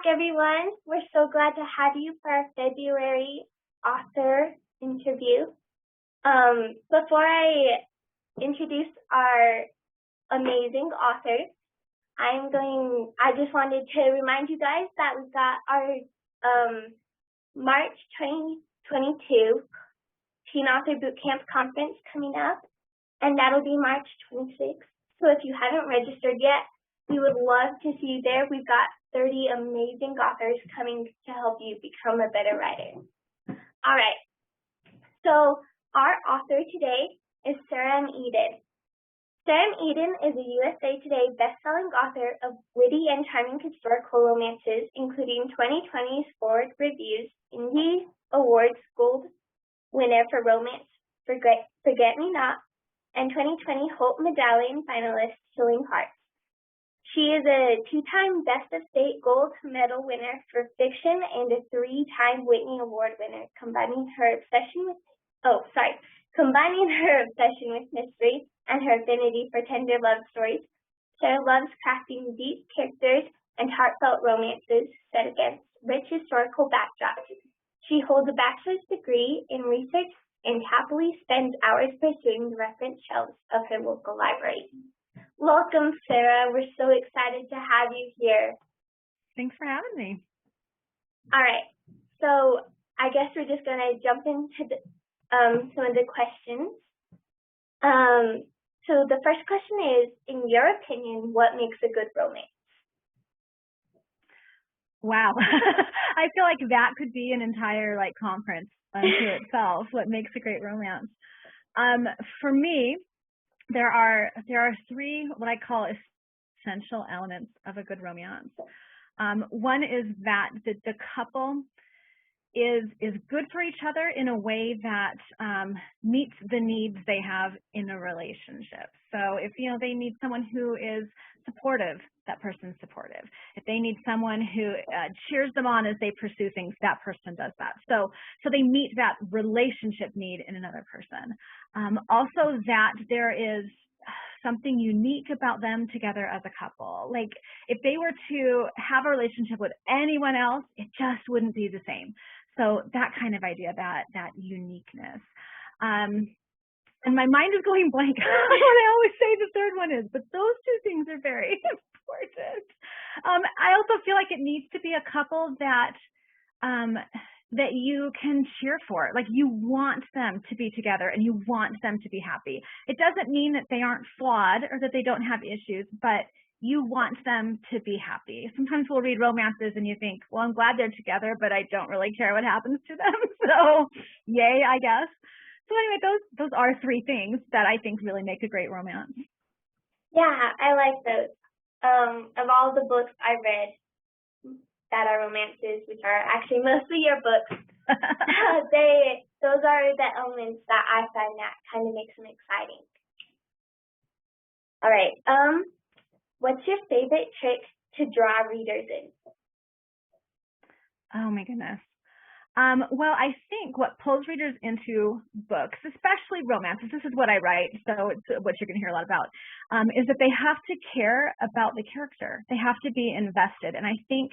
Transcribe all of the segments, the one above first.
everyone. We're so glad to have you for our February author interview. Before I introduce our amazing authors, I just wanted to remind you guys that we've got our March 2022 Teen Author Bootcamp Conference coming up, and that'll be March 26th. So if you haven't registered yet, we would love to see you there. We've got 30 amazing authors coming to help you become a better writer. All right, so our author today is Sarah M. Eden. Sarah M. Eden is a USA Today best-selling author of witty and charming historical romances, including 2020's Forward Reviews Indie Awards Gold winner for Romance Forget Me Not, and 2020 Holt Medallion finalist Healing Hearts. She is a two-time Best of State Gold Medal winner for fiction and a three-time Whitney Award winner, combining her obsession with mystery and her affinity for tender love stories. Sarah loves crafting deep characters and heartfelt romances set against rich historical backdrops. She holds a bachelor's degree in research and happily spends hours pursuing the reference shelves of her local library. Welcome, Sarah. We're so excited to have you here. Thanks for having me. All right. So I guess we're just going to jump into some of the questions. So the first question is, in your opinion, what makes a good romance? Wow. I feel like that could be an entire conference unto itself. What makes a great romance? For me, there are three what I call essential elements of a good romance. One is that the couple is good for each other in a way that meets the needs they have in a relationship. So if they need someone who is supportive, that person's supportive. If they need someone who cheers them on as they pursue things, that person does that. So they meet that relationship need in another person. Also, that there is something unique about them together as a couple. Like if they were to have a relationship with anyone else, it just wouldn't be the same. So that kind of idea, that uniqueness. And my mind is going blank when I always say the third one is, but those two things are very important. I also feel like it needs to be a couple that you can cheer for. Like you want them to be together and you want them to be happy. It doesn't mean that they aren't flawed or that they don't have issues, but you want them to be happy. Sometimes we'll read romances and you think, well, I'm glad they're together, but I don't really care what happens to them. So yay, I guess. So anyway, those are three things that I think really make a great romance. Yeah, I like those. Of all the books I read that are romances, which are actually mostly your books, those are the elements that I find that kind of makes them exciting. All right. What's your favorite trick to draw readers in? Oh my goodness. Well, I think what pulls readers into books, especially romances, this is what I write, so it's what you're going to hear a lot about, is that they have to care about the character. They have to be invested. And I think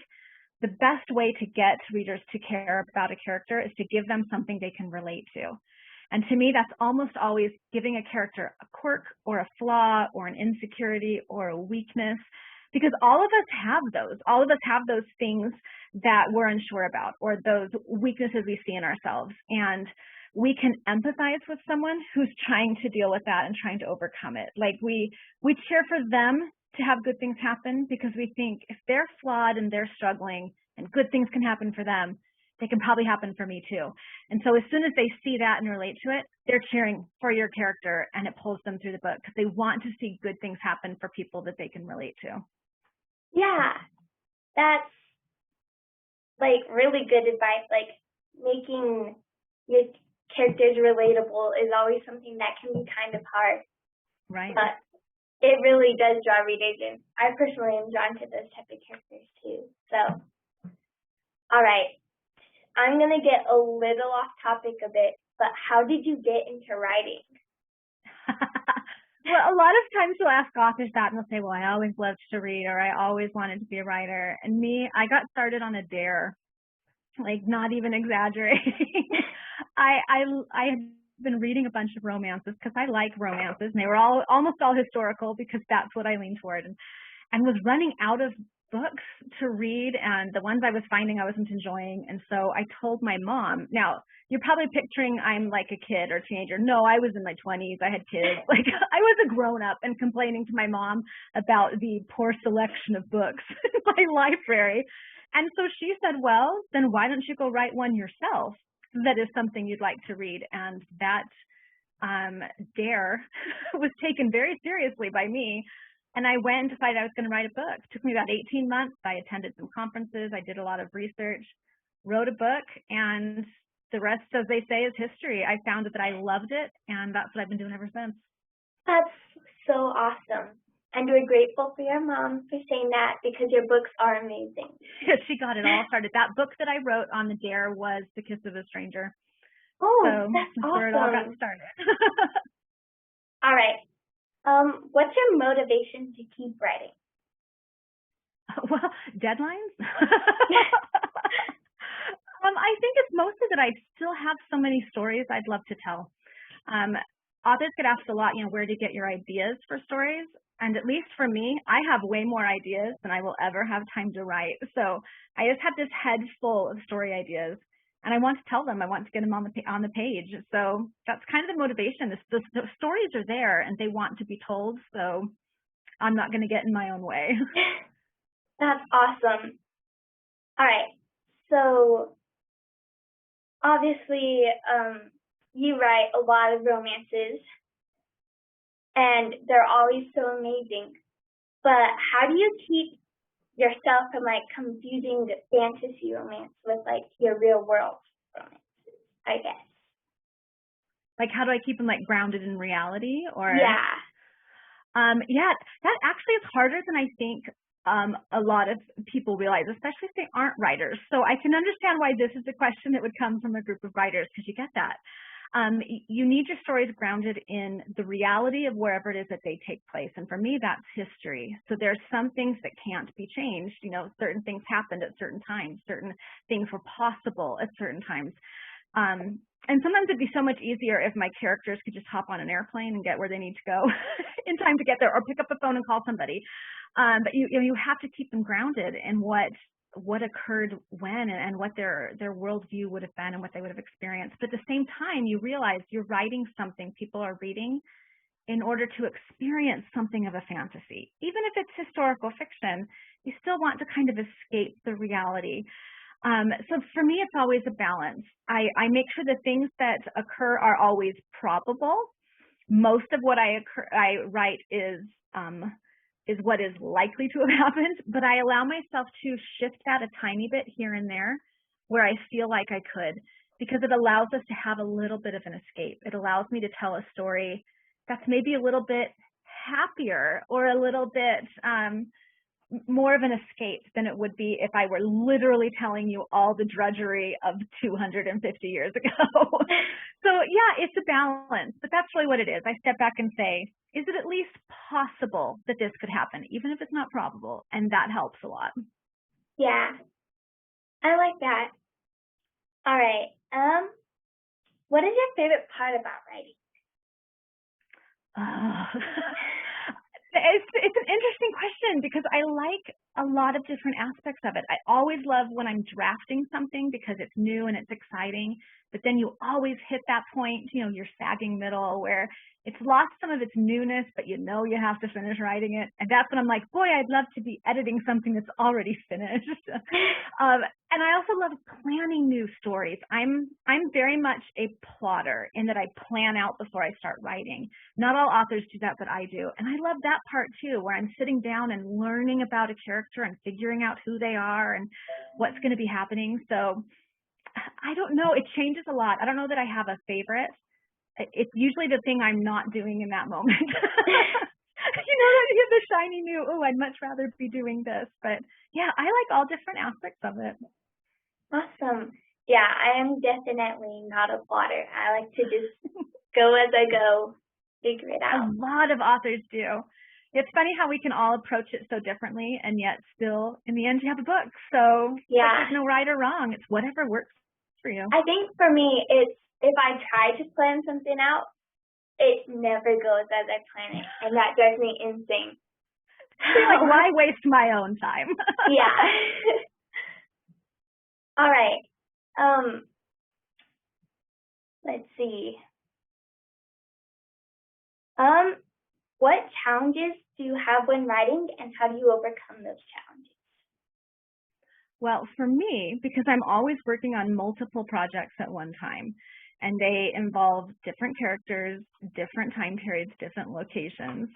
the best way to get readers to care about a character is to give them something they can relate to. And to me, that's almost always giving a character a quirk or a flaw or an insecurity or a weakness, because all of us have those. All of us have those things that we're unsure about or those weaknesses we see in ourselves. And we can empathize with someone who's trying to deal with that and trying to overcome it. Like we cheer for them to have good things happen because we think if they're flawed and they're struggling and good things can happen for them, they can probably happen for me too. And so as soon as they see that and relate to it, they're cheering for your character and it pulls them through the book because they want to see good things happen for people that they can relate to. Yeah, that's really good advice. Like making your characters relatable is always something that can be kind of hard. Right. But it really does draw readers in. I personally am drawn to those type of characters too. So, all right. I'm going to get a little off topic a bit, but how did you get into writing? Well, a lot of times you'll ask authors that and they'll say, well, I always loved to read or I always wanted to be a writer. And me, I got started on a dare, like not even exaggerating. I had been reading a bunch of romances because I like romances and they were almost all historical because that's what I lean toward. And was running out of books to read, and the ones I was finding I wasn't enjoying. And so I told my mom. Now, you're probably picturing I'm like a kid or teenager. No, I was in my 20s. I had kids. Like I was a grown up and complaining to my mom about the poor selection of books in my library. And so she said, well, then why don't you go write one yourself that is something you'd like to read? And that dare was taken very seriously by me. And I went and decided I was going to write a book. It took me about 18 months. I attended some conferences. I did a lot of research, wrote a book, and the rest, as they say, is history. I found that I loved it, and that's what I've been doing ever since. That's so awesome. And we're grateful for your mom for saying that because your books are amazing. She got it all started. That book that I wrote on the dare was The Kiss of a Stranger. Oh, so that's awesome. where it all got started. All right. What's your motivation to keep writing? Well, deadlines. I think it's mostly that I still have so many stories I'd love to tell. Authors get asked a lot, where do you get your ideas for stories? And at least for me, I have way more ideas than I will ever have time to write. So I just have this head full of story ideas, and I want to tell them. I want to get them on the page. So that's kind of the motivation. The stories are there, and they want to be told. So I'm not going to get in my own way. That's awesome. All right. So obviously, you write a lot of romances, and they're always so amazing. But how do you keep yourself from confusing the fantasy romance with your real world romances, I guess? Like, how do I keep them grounded in reality? Or yeah, that actually is harder than I think a lot of people realize, especially if they aren't writers. So I can understand why this is a question that would come from a group of writers, because you get that. You need your stories grounded in the reality of wherever it is that they take place. And for me, that's history. So there's some things that can't be changed. Certain things happened at certain times. Certain things were possible at certain times. And sometimes it'd be so much easier if my characters could just hop on an airplane and get where they need to go in time to get there, or pick up the phone and call somebody. But you have to keep them grounded in what occurred when, and what their worldview would have been and what they would have experienced. But at the same time, you realize you're writing something people are reading in order to experience something of a fantasy. Even if it's historical fiction, you still want to kind of escape the reality. So for me, it's always a balance. I make sure the things that occur are always probable. Most of what I write is what is likely to have happened, but I allow myself to shift that a tiny bit here and there where I feel like I could, because it allows us to have a little bit of an escape. It allows me to tell a story that's maybe a little bit happier or a little bit more of an escape than it would be if I were literally telling you all the drudgery of 250 years ago. So yeah, it's a balance, but that's really what it is. I step back and say, is it at least possible that this could happen, even if it's not probable? And that helps a lot. Yeah, I like that. All right. What is your favorite part about writing? It's an interesting question, because I like a lot of different aspects of it. I always love when I'm drafting something because it's new and it's exciting, but then you always hit that point, your sagging middle, where it's lost some of its newness, but you have to finish writing it. And that's when I'm like, boy, I'd love to be editing something that's already finished. And I also love planning new stories. I'm very much a plotter in that I plan out before I start writing. Not all authors do that, but I do. And I love that part too, where I'm sitting down and learning about a character and figuring out who they are and what's going to be happening. So I don't know. It changes a lot. I don't know that I have a favorite. It's usually the thing I'm not doing in that moment. You have the shiny new, I'd much rather be doing this. But yeah, I like all different aspects of it. Awesome. Yeah, I am definitely not a plotter. I like to just go as I go. figure it A out. lot of authors do. It's funny how we can all approach it so differently, and yet still, in the end, you have a book. So Yeah. there's no right or wrong. It's whatever works for you. I think for me, it's if I try to plan something out, it never goes as I plan it, and that drives me insane. Like, why waste my own time? Yeah. All right. Let's see. What challenges do you have when writing, and how do you overcome those challenges? Well, for me, because I'm always working on multiple projects at one time, and they involve different characters, different time periods, different locations,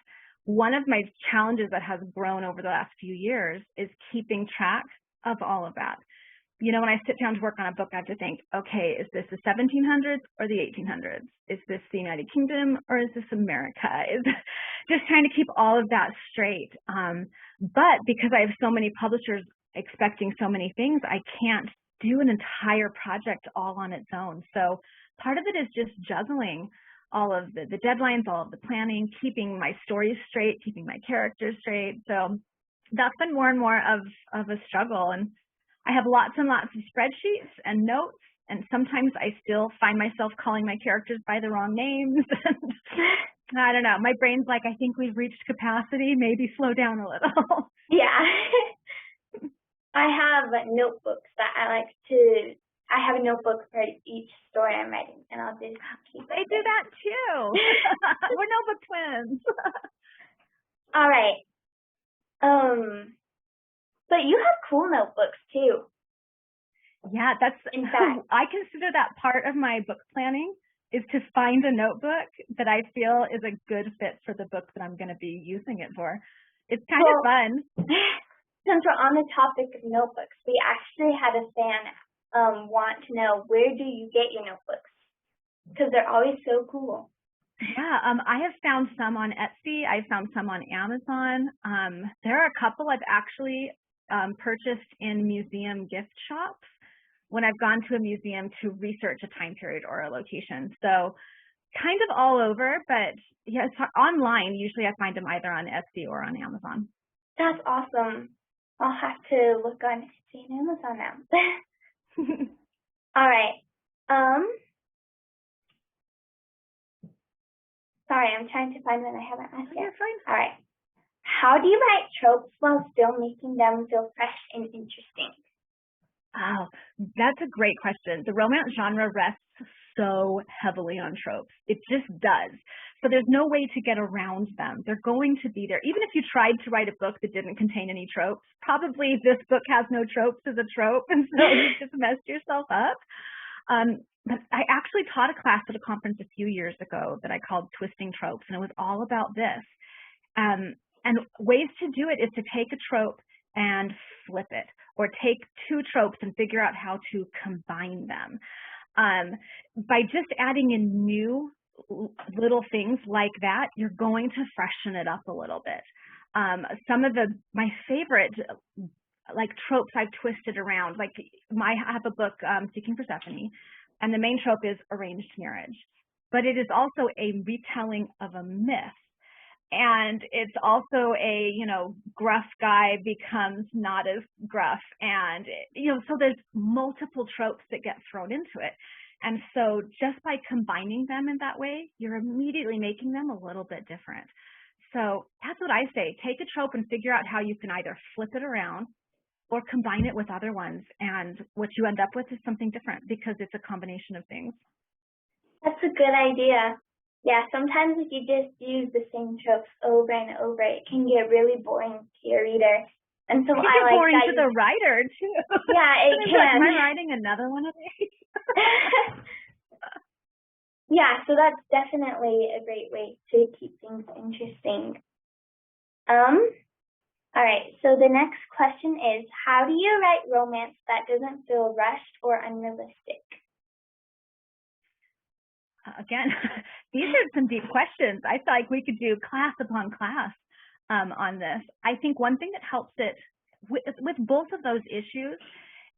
one of my challenges that has grown over the last few years is keeping track of all of that. You know, when I sit down to work on a book, I have to think, okay, is this the 1700s or the 1800s? Is this the United Kingdom or is this America? Is just trying to keep all of that straight. But because I have so many publishers expecting so many things, I can't do an entire project all on its own. So part of it is just juggling all of the deadlines, all of the planning, keeping my stories straight, keeping my characters straight. So that's been more and more of a struggle. And I have lots and lots of spreadsheets and notes, and sometimes I still find myself calling my characters by the wrong names. I don't know. My brain's like, I think we've reached capacity. Maybe slow down a little. Yeah. I have notebooks that I have a notebook for each story I'm writing, and I'll just keep it. I do that too. We're notebook twins. All right. But you have cool notebooks too. Yeah, that's, in fact, I consider that part of my book planning is to find a notebook that I feel is a good fit for the book that I'm going to be using it for. It's kind of fun. Since we're on the topic of notebooks, we actually had a fan want to know, where do you get your notebooks? Because they're always so cool. Yeah, I have found some on Etsy. I've found some on Amazon. There are a couple I've actually purchased in museum gift shops when I've gone to a museum to research a time period or a location. So kind of all over, but yes, online, usually I find them either on Etsy or on Amazon. That's awesome. I'll have to look on Etsy and Amazon now. All right. Sorry, I'm trying to find one I haven't asked yet. Fine. All right. How do you write tropes while still making them feel fresh and interesting? Oh, that's a great question. The romance genre rests so heavily on tropes. It just does. So there's no way to get around them. They're going to be there. Even if you tried to write a book that didn't contain any tropes, probably this book has no tropes as a trope, and so you just messed yourself up. But I actually taught a class at a conference a few years ago that I called Twisting Tropes, and it was all about this. And ways to do it is to take a trope and flip it, or take two tropes and figure out how to combine them. By just adding in new little things like that, you're going to freshen it up a little bit. Some of my favorite like tropes I've twisted around, like I have a book, Seeking Persephone, and the main trope is arranged marriage, but it is also a retelling of a myth. And it's also a, gruff guy becomes not as gruff. And, so there's multiple tropes that get thrown into it. And so just by combining them in that way, you're immediately making them a little bit different. So that's what I say. Take a trope and figure out how you can either flip it around or combine it with other ones. And what you end up with is something different because it's a combination of things. That's a good idea. Yeah, sometimes if you just use the same tropes over and over, it can get really boring to your reader. And so it can get boring to the writer too. Yeah, it can. Like, am I writing another one of these? Yeah, so that's definitely a great way to keep things interesting. All right, so the next question is, how do you write romance that doesn't feel rushed or unrealistic? Again, these are some deep questions. I feel like we could do class upon class on this. I think one thing that helps it with both of those issues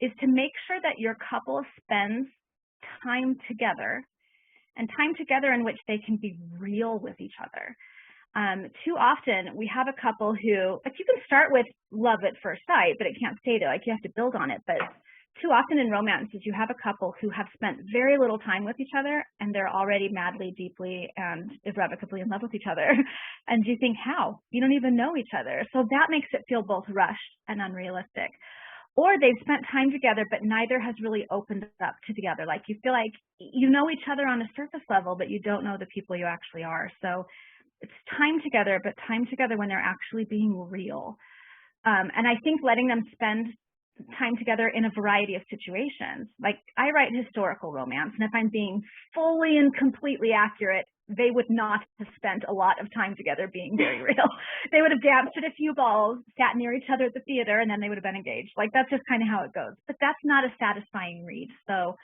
is to make sure that your couple spends time together and time together in which they can be real with each other. Too often we have a couple who, like, you can start with love at first sight, but it can't stay there. Like, you have to build on it. But too often in romances, you have a couple who have spent very little time with each other, and they're already madly, deeply, and irrevocably in love with each other. And you think, how? You don't even know each other. So that makes it feel both rushed and unrealistic. Or they've spent time together, but neither has really opened up to the other. Like, you feel like you know each other on a surface level, but you don't know the people you actually are. So it's time together, but time together when they're actually being real. And I think letting them spend time together in a variety of situations. Like, I write historical romance, and if I'm being fully and completely accurate, they would not have spent a lot of time together being very real. They would have danced at a few balls, sat near each other at the theater, and then they would have been engaged. Like, that's just kind of how it goes. But that's not a satisfying read. So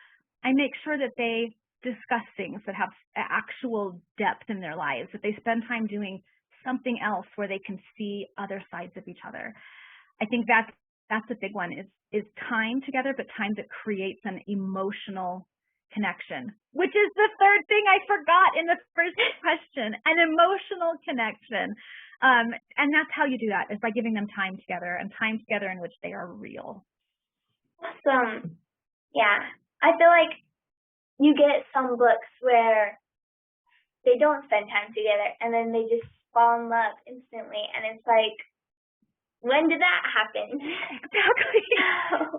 I make sure that they discuss things that have actual depth in their lives, that they spend time doing something else where they can see other sides of each other. I think that's a big one, is time together, but time that creates an emotional connection, which is the third thing I forgot in the first question, an emotional connection. And that's how you do that, is by giving them time together, and time together in which they are real. Awesome. Yeah. I feel like you get some books where they don't spend time together and then they just fall in love instantly, and it's like, when did that happen? Exactly.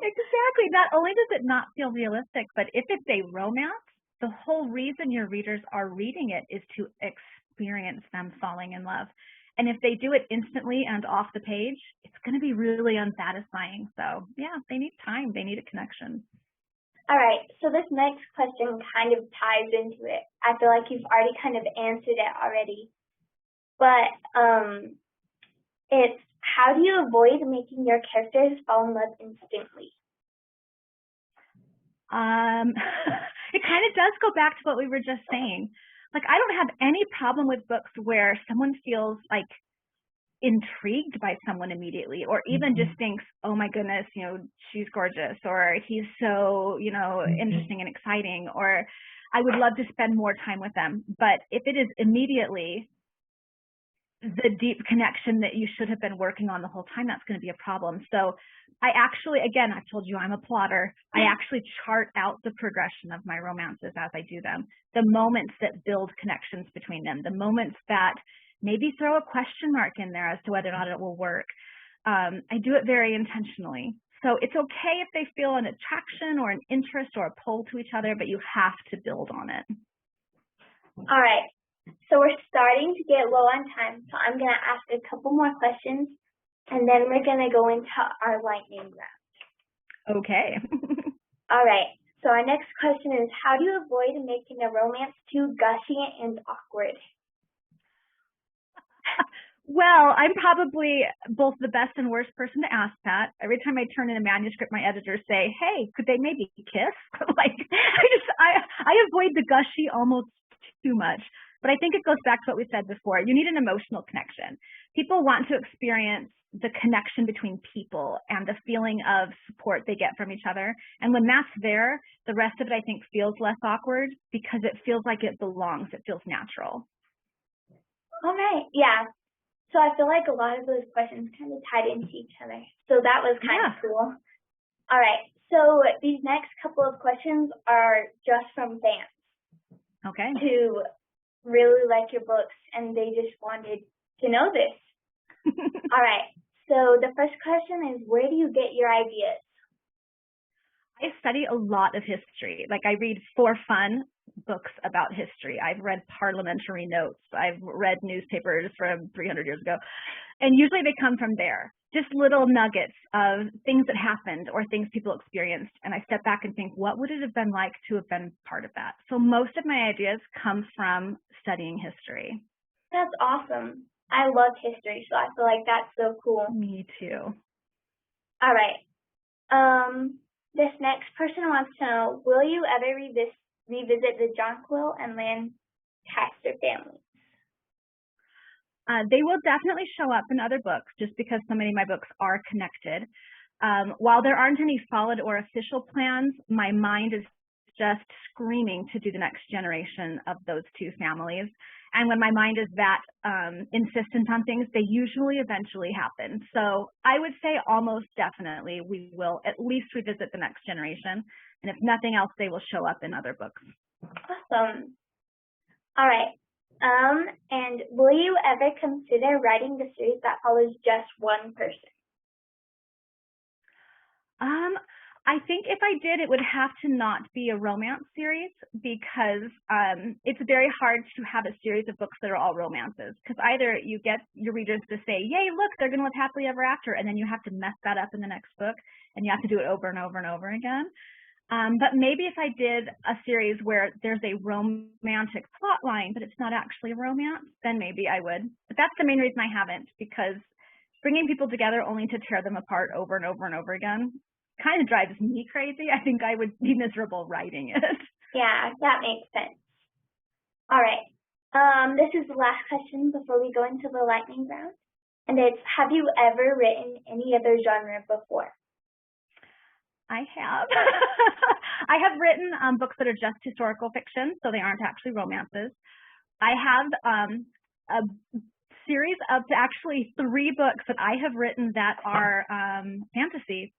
Exactly. Not only does it not feel realistic, but if it's a romance, the whole reason your readers are reading it is to experience them falling in love. And if they do it instantly and off the page, it's going to be really unsatisfying. So yeah, they need time. They need a connection. All right. So this next question kind of ties into it. I feel like you've already kind of answered it already. But it's, how do you avoid making your characters fall in love instantly? It kind of does go back to what we were just saying. Like, I don't have any problem with books where someone feels like intrigued by someone immediately, or even just thinks, oh my goodness, you know, she's gorgeous, or he's so, you know, interesting and exciting, or I would love to spend more time with them. But if it is immediately the deep connection that you should have been working on the whole time, that's going to be a problem. So I actually, again, I've told you I'm a plotter. I actually chart out the progression of my romances as I do them. The moments that build connections between them, the moments that maybe throw a question mark in there as to whether or not it will work. I do it very intentionally. So it's okay if they feel an attraction or an interest or a pull to each other, but you have to build on it. All right. So we're starting to get low on time, so I'm going to ask a couple more questions, and then we're going to go into our lightning round. Okay. All right. So our next question is, how do you avoid making a romance too gushy and awkward? Well, I'm probably both the best and worst person to ask that. Every time I turn in a manuscript, my editors say, hey, could they maybe kiss? Like, I avoid the gushy almost too much. But I think it goes back to what we said before. You need an emotional connection. People want to experience the connection between people and the feeling of support they get from each other. And when that's there, the rest of it, I think, feels less awkward because it feels like it belongs. It feels natural. All right. Yeah. So I feel like a lot of those questions kind of tied into each other. So that was kind of cool. All right. So these next couple of questions are just from fans. Okay. Who really like your books, and they just wanted to know this. All right. So the first question is, where do you get your ideas? I study a lot of history. Like, I read for fun books about history. I've read parliamentary notes. I've read newspapers from 300 years ago. And usually they come from there. Just little nuggets of things that happened or things people experienced. And I step back and think, what would it have been like to have been part of that? So most of my ideas come from studying history. That's awesome. I love history, so I feel like that's so cool. Me too. All right. This next person wants to know, will you ever revisit the Jonquil and Lancaster families? They will definitely show up in other books just because so many of my books are connected. While there aren't any solid or official plans, my mind is just screaming to do the next generation of those two families. And when my mind is that insistent on things, they usually eventually happen. So I would say almost definitely we will at least revisit the next generation. And if nothing else, they will show up in other books. Awesome. All right. And will you ever consider writing a series that follows just one person? I think if I did, it would have to not be a romance series because it's very hard to have a series of books that are all romances. Because either you get your readers to say, yay, look, they're going to live happily ever after, and then you have to mess that up in the next book, and you have to do it over and over and over again. But maybe if I did a series where there's a romantic plot line, but it's not actually a romance, then maybe I would. But that's the main reason I haven't, because bringing people together only to tear them apart over and over and over again kind of drives me crazy. I think I would be miserable writing it. Yeah, that makes sense. All right. This is the last question before we go into the lightning round. And it's, have you ever written any other genre before? I have. I have written books that are just historical fiction, so they aren't actually romances. I have a series of actually 3 books that I have written that are fantasy.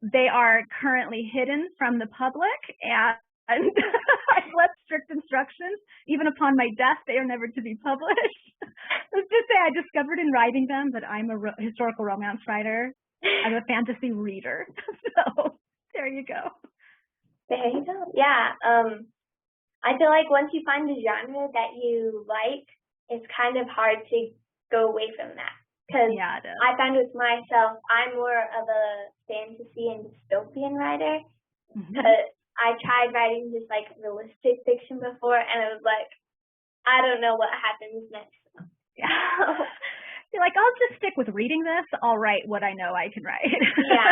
They are currently hidden from the public, and I've left strict instructions. Even upon my death, they are never to be published. Let's just say I discovered in writing them that I'm a historical romance writer. I'm a fantasy reader. So there you go. There you go. Yeah. I feel like once you find a genre that you like, it's kind of hard to go away from that. Because yeah, I find with myself, I'm more of a fantasy and dystopian writer. Because I tried writing just like realistic fiction before, and I was like, I don't know what happens next. Yeah. You're like, I'll just stick with reading this. I'll write what I know I can write. Yeah.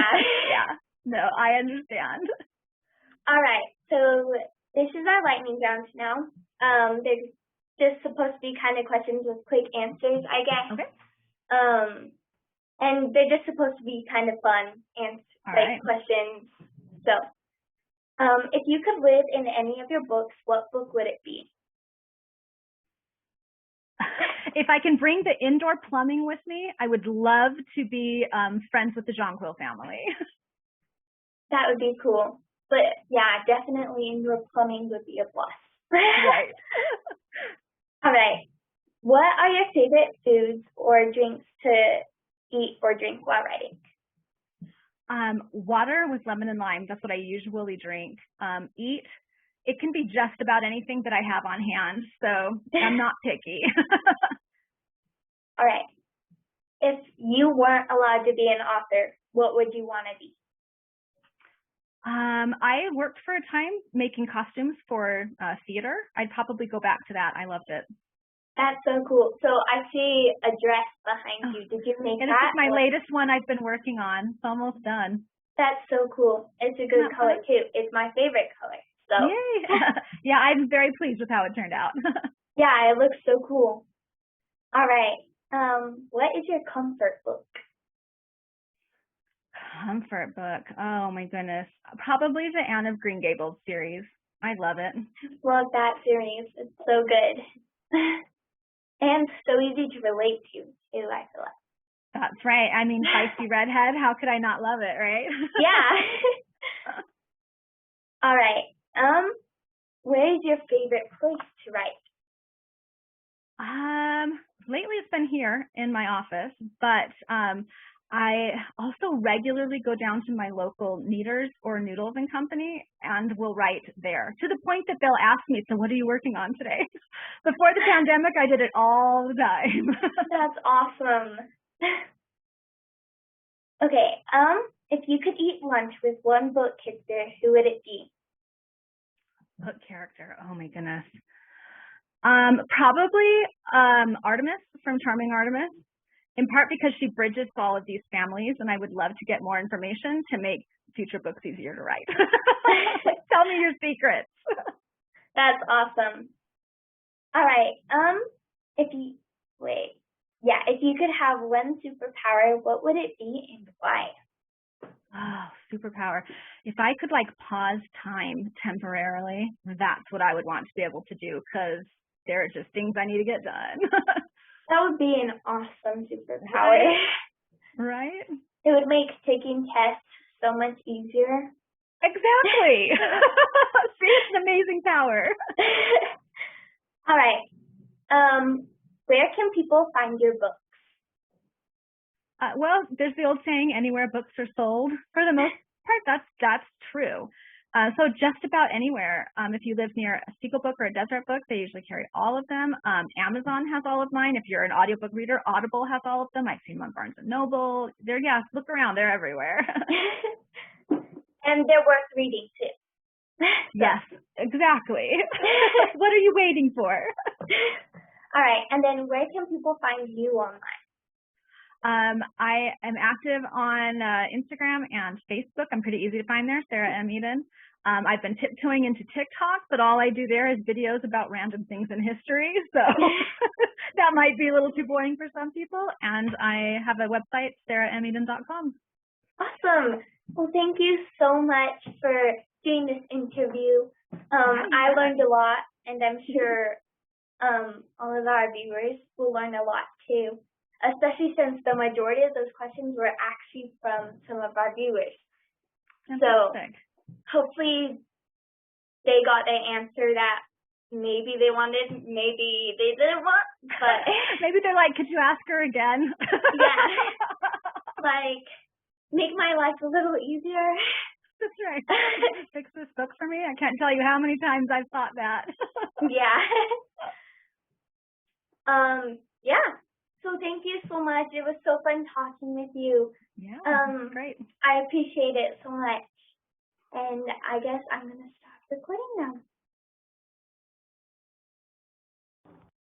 Yeah. No, I understand. All right. So this is our lightning round now. They're just supposed to be kind of questions with quick answers, I guess. Okay. And they're just supposed to be kind of fun and questions. So, if you could live in any of your books, what book would it be? If I can bring the indoor plumbing with me, I would love to be friends with the Jonquil family. That would be cool. But yeah, definitely indoor plumbing would be a plus. Right. All right. What are your favorite foods or drinks to eat or drink while writing? Water with lemon and lime. That's what I usually drink. Eat. It can be just about anything that I have on hand, so I'm not picky. All right. If you weren't allowed to be an author, what would you want to be? I worked for a time making costumes for theater. I'd probably go back to that. I loved it. That's so cool. So I see a dress behind you. Did you make that? This is my latest one I've been working on. It's almost done. That's so cool. It's a good color too. It's my favorite color. So yay. Yeah, I'm very pleased with how it turned out. Yeah, it looks so cool. All right. What is your comfort book? Comfort book. Oh my goodness. Probably the Anne of Green Gables series. I love it. Love that series. It's so good. And so easy to relate to, too, I feel like. That's right. I mean, feisty redhead. How could I not love it, right? Yeah. All right. Where is your favorite place to write? Lately it's been here in my office, but I also regularly go down to my local Kneaders or Noodles and Company and will write there, to the point that they'll ask me, so what are you working on today? Before the pandemic, I did it all the time. That's awesome. Okay, if you could eat lunch with one book character, who would it be? Book character, oh my goodness. Probably Artemis from Charming Artemis. In part because she bridges all of these families, and I would love to get more information to make future books easier to write. Tell me your secrets. That's awesome. All right. If you could have one superpower, what would it be and why? Oh, superpower. If I could like pause time temporarily, that's what I would want to be able to do because there are just things I need to get done. That would be an awesome superpower. Right? It would make taking tests so much easier. Exactly. See, it's an amazing power. All right. Where can people find your books? Well, there's the old saying, anywhere books are sold. For the most part, that's true. So just about anywhere. If you live near a Seagull book or a Deseret book, they usually carry all of them. Amazon has all of mine. If you're an audiobook reader, Audible has all of them. I've seen them on Barnes & Noble. Look around. They're everywhere. And they're worth reading too. Yes, exactly. What are you waiting for? All right. And then where can people find you online? I am active on Instagram and Facebook. I'm pretty easy to find there, Sarah M. Eden. I've been tiptoeing into TikTok, but all I do there is videos about random things in history, so that might be a little too boring for some people. And I have a website, sarahem.eden.com. Awesome. Well, thank you so much for doing this interview. I learned a lot, and I'm sure all of our viewers will learn a lot too, especially since the majority of those questions were actually from some of our viewers. Fantastic. So hopefully they got the answer that maybe they wanted, maybe they didn't want, but maybe they're like, could you ask her again? Yeah. Like, make my life a little easier. That's right. Fix this book for me. I can't tell you how many times I've thought that. Yeah. Yeah. So thank you so much. It was so fun talking with you. Yeah, great. I appreciate it so much. And I guess I'm going to stop recording now.